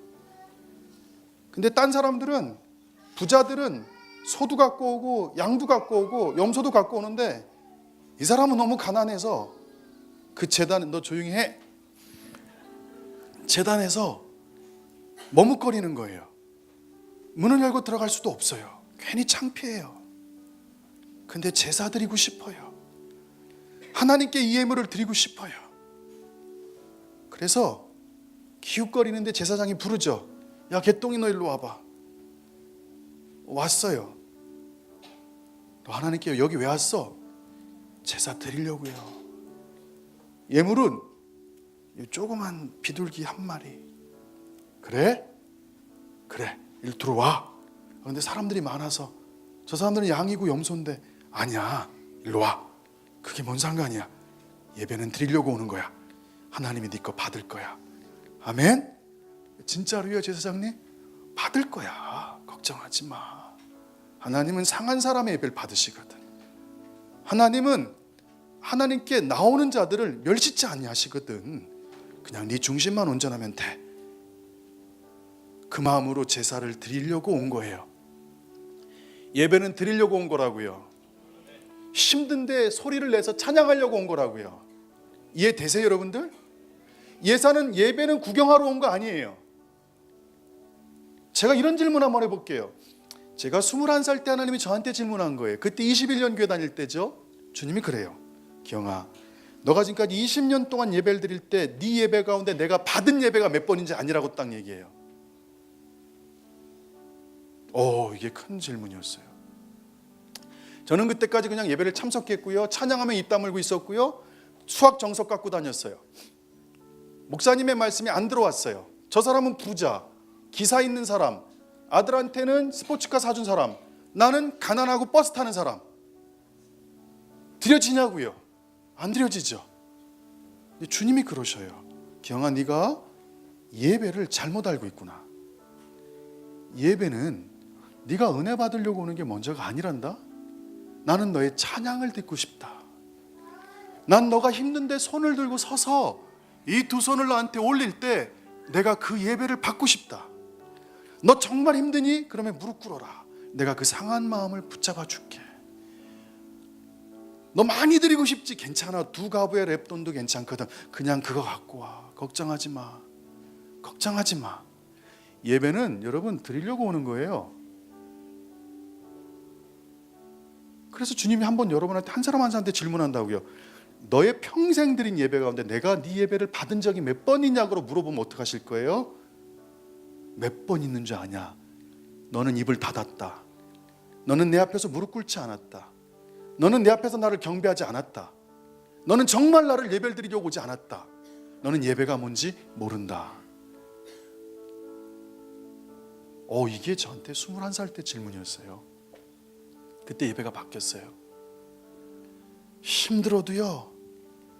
근데 딴 사람들은, 부자들은 소도 갖고 오고 양도 갖고 오고 염소도 갖고 오는데 이 사람은 너무 가난해서 그 재단, 너 조용히 해, 재단에서 머뭇거리는 거예요. 문을 열고 들어갈 수도 없어요. 괜히 창피해요. 근데 제사 드리고 싶어요. 하나님께 이 예물을 드리고 싶어요. 그래서 기웃거리는데 제사장이 부르죠. 야, 개똥이 너 일로 와봐. 왔어요. 너 하나님께 여기 왜 왔어? 제사 드리려고요. 예물은 이 조그만 비둘기 한 마리. 그래? 그래, 일 들어와. 근데 사람들이 많아서 저 사람들은 양이고 염소인데, 아니야, 일로 와. 그게 뭔 상관이야. 예배는 드리려고 오는 거야. 하나님이 네 거 받을 거야. 아멘? 진짜로요, 제사장님? 받을 거야. 걱정하지 마. 하나님은 상한 사람의 예배를 받으시거든. 하나님은 하나님께 나오는 자들을 멸시치 아니하시거든. 그냥 네 중심만 온전하면 돼. 그 마음으로 제사를 드리려고 온 거예요. 예배는 드리려고 온 거라고요. 힘든데 소리를 내서 찬양하려고 온 거라고요. 이해되세요, 여러분들? 예배는 구경하러 온 거 아니에요. 제가 이런 질문 한번 해볼게요. 제가 21살 때 하나님이 저한테 질문한 거예요. 그때 21년 교회 다닐 때죠. 주님이 그래요. 기영아, 너가 지금까지 20년 동안 예배를 드릴 때 네 예배 가운데 내가 받은 예배가 몇 번인지 아니라고 딱 얘기해요. 이게 큰 질문이었어요. 저는 그때까지 그냥 예배를 참석했고요, 찬양하면 입 다물고 있었고요, 수학 정석 갖고 다녔어요. 목사님의 말씀이 안 들어왔어요. 저 사람은 부자, 기사 있는 사람, 아들한테는 스포츠카 사준 사람, 나는 가난하고 버스 타는 사람. 드려지냐고요? 안 드려지죠. 근데 주님이 그러셔요. 기영아, 네가 예배를 잘못 알고 있구나. 예배는 네가 은혜 받으려고 오는 게 먼저가 아니란다. 나는 너의 찬양을 듣고 싶다. 난 너가 힘든데 손을 들고 서서 이 두 손을 나한테 올릴 때 내가 그 예배를 받고 싶다. 너 정말 힘드니? 그러면 무릎 꿇어라. 내가 그 상한 마음을 붙잡아 줄게. 너 많이 드리고 싶지? 괜찮아. 2가부의 랩돈도 괜찮거든. 그냥 그거 갖고 와. 걱정하지 마. 걱정하지 마. 예배는 여러분 드리려고 오는 거예요. 그래서 주님이 한번 여러분한테 한 사람 한 사람한테 질문한다고요. 너의 평생 드린 예배 가운데 내가 네 예배를 받은 적이 몇 번이냐고 물어보면 어떡하실 거예요? 몇 번 있는 줄 아냐? 너는 입을 닫았다. 너는 내 앞에서 무릎 꿇지 않았다. 너는 내 앞에서 나를 경배하지 않았다. 너는 정말 나를 예배를 드리려고 오지 않았다. 너는 예배가 뭔지 모른다. 이게 저한테 21살 때 질문이었어요. 그때 예배가 바뀌었어요. 힘들어도요,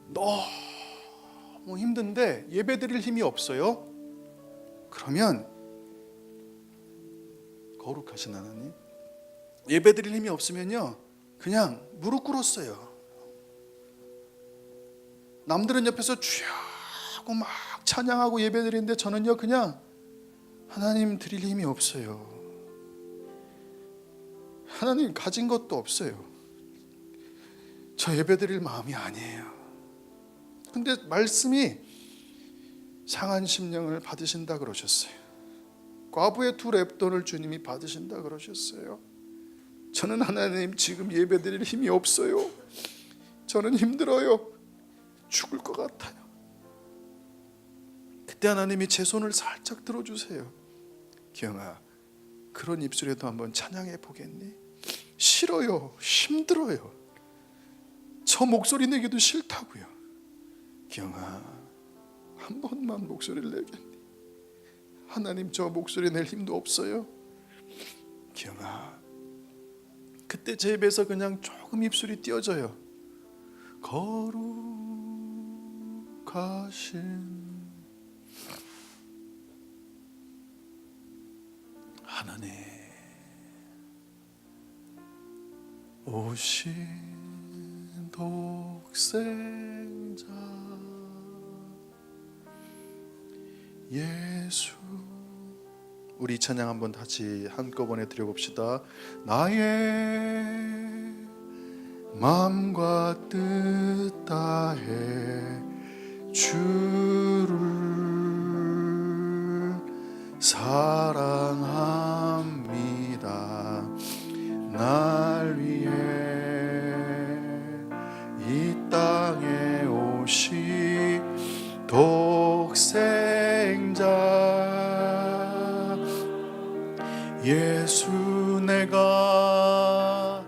너무 힘든데 예배 드릴 힘이 없어요. 그러면 거룩하신 하나님, 예배 드릴 힘이 없으면요 그냥 무릎 꿇었어요. 남들은 옆에서 주여 하고 막 찬양하고 예배 드리는데 저는요 그냥 하나님 드릴 힘이 없어요. 하나님 가진 것도 없어요. 저 예배 드릴 마음이 아니에요. 근데 말씀이 상한 심령을 받으신다 그러셨어요. 과부의 2랩돈을 주님이 받으신다 그러셨어요. 저는 하나님 지금 예배 드릴 힘이 없어요. 저는 힘들어요. 죽을 것 같아요. 그때 하나님이 제 손을 살짝 들어주세요. 기영아, 그런 입술에도 한번 찬양해 보겠니? 싫어요. 힘들어요. 저 목소리 내기도 싫다고요. 기영아, 한 번만 목소리를 내겠니? 하나님 저 목소리 낼 힘도 없어요. 기영아, 그때 제 입에서 그냥 조금 입술이 띄어져요. 거룩하신 하나님, 오신 독생자 예수. 우리 찬양 한번 다시 한꺼번에 드려봅시다. 나의 마음과 뜻 다해 주를 사랑합니다. 날 위해 이 땅에 오시 독생자 예수. 내가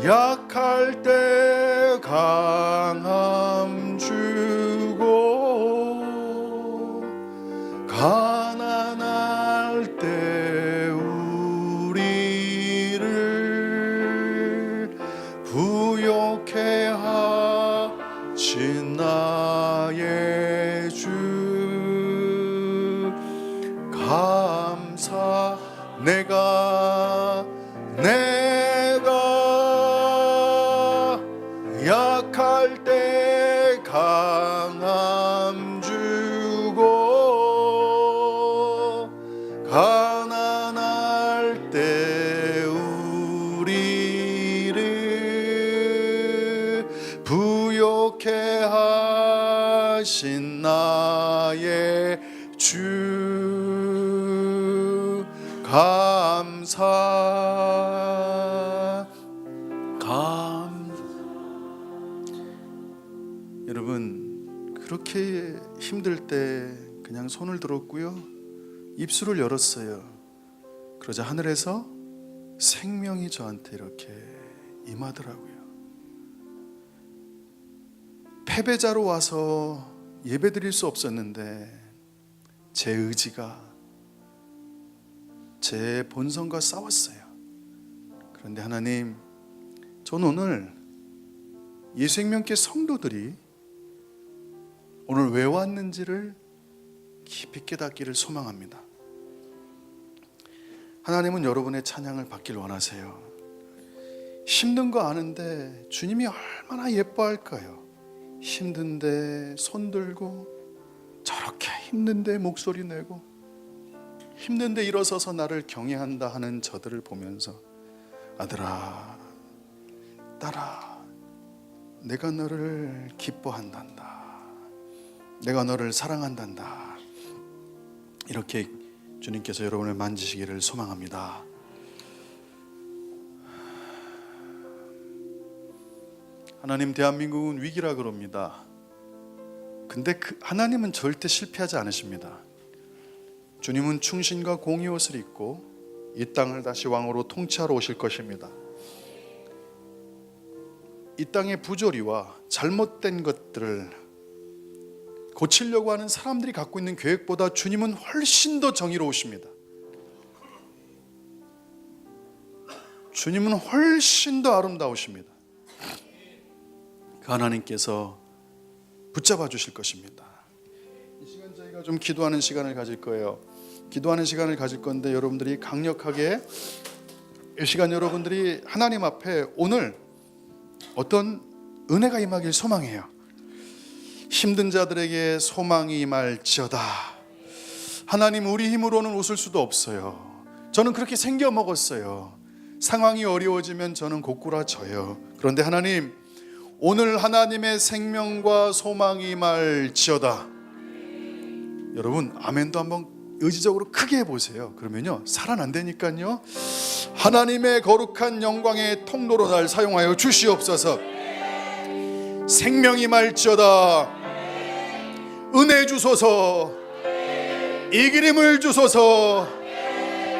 약할 때 강함 주고 가난할 때 우리를 부욕해 하신 나의 주 감사. 내가 약할 때 강함 주고 가난할 때 우리를 부욕해 하신 나의 주 감사. 여러분, 그렇게 힘들 때 그냥 손을 들었고요, 입술을 열었어요. 그러자 하늘에서 생명이 저한테 이렇게 임하더라고요. 패배자로 와서 예배 드릴 수 없었는데 제 의지가 제 본성과 싸웠어요. 그런데 하나님, 저는 오늘 예수생명교 성도들이 오늘 왜 왔는지를 깊이 깨닫기를 소망합니다. 하나님은 여러분의 찬양을 받길 원하세요. 힘든 거 아는데 주님이 얼마나 예뻐할까요? 힘든데 손 들고, 저렇게 힘든데 목소리 내고, 힘든데 일어서서 나를 경외한다 하는 저들을 보면서, 아들아, 딸아, 내가 너를 기뻐한단다, 내가 너를 사랑한단다, 이렇게 주님께서 여러분을 만지시기를 소망합니다. 하나님, 대한민국은 위기라 그럽니다. 근데 하나님은 절대 실패하지 않으십니다. 주님은 충신과 공의 옷을 입고 이 땅을 다시 왕으로 통치하러 오실 것입니다. 이 땅의 부조리와 잘못된 것들을 고치려고 하는 사람들이 갖고 있는 계획보다 주님은 훨씬 더 정의로우십니다. 주님은 훨씬 더 아름다우십니다. 그 하나님께서 붙잡아 주실 것입니다. 이 시간 저희가 좀 기도하는 시간을 가질 거예요. 기도하는 시간을 가질 건데, 여러분들이 강력하게 이 시간 여러분들이 하나님 앞에 오늘 어떤 은혜가 임하길 소망해요. 힘든 자들에게 소망이 임할지어다. 하나님, 우리 힘으로는 웃을 수도 없어요. 저는 그렇게 생겨 먹었어요. 상황이 어려워지면 저는 고꾸라져요. 그런데 하나님, 오늘 하나님의 생명과 소망이 임할지어다. 여러분, 아멘도 한번 의지적으로 크게 해보세요. 그러면요, 살아난다니까요. 하나님의 거룩한 영광의 통로로 날 사용하여 주시옵소서. 생명이 임할지어다. 은혜 주소서. 이기림을 주소서.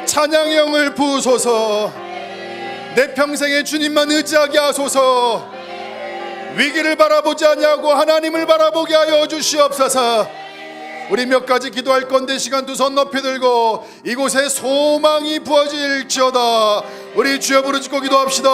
찬양의 영을 부으소서. 내 평생에 주님만 의지하게 하소서. 위기를 바라보지 아니하고 하나님을 바라보게 하여 주시옵소서. 우리 몇 가지 기도할 건데, 시간 두 손 높이 들고 이곳에 소망이 부어질지어다. 우리 주여 부르짖고 기도합시다.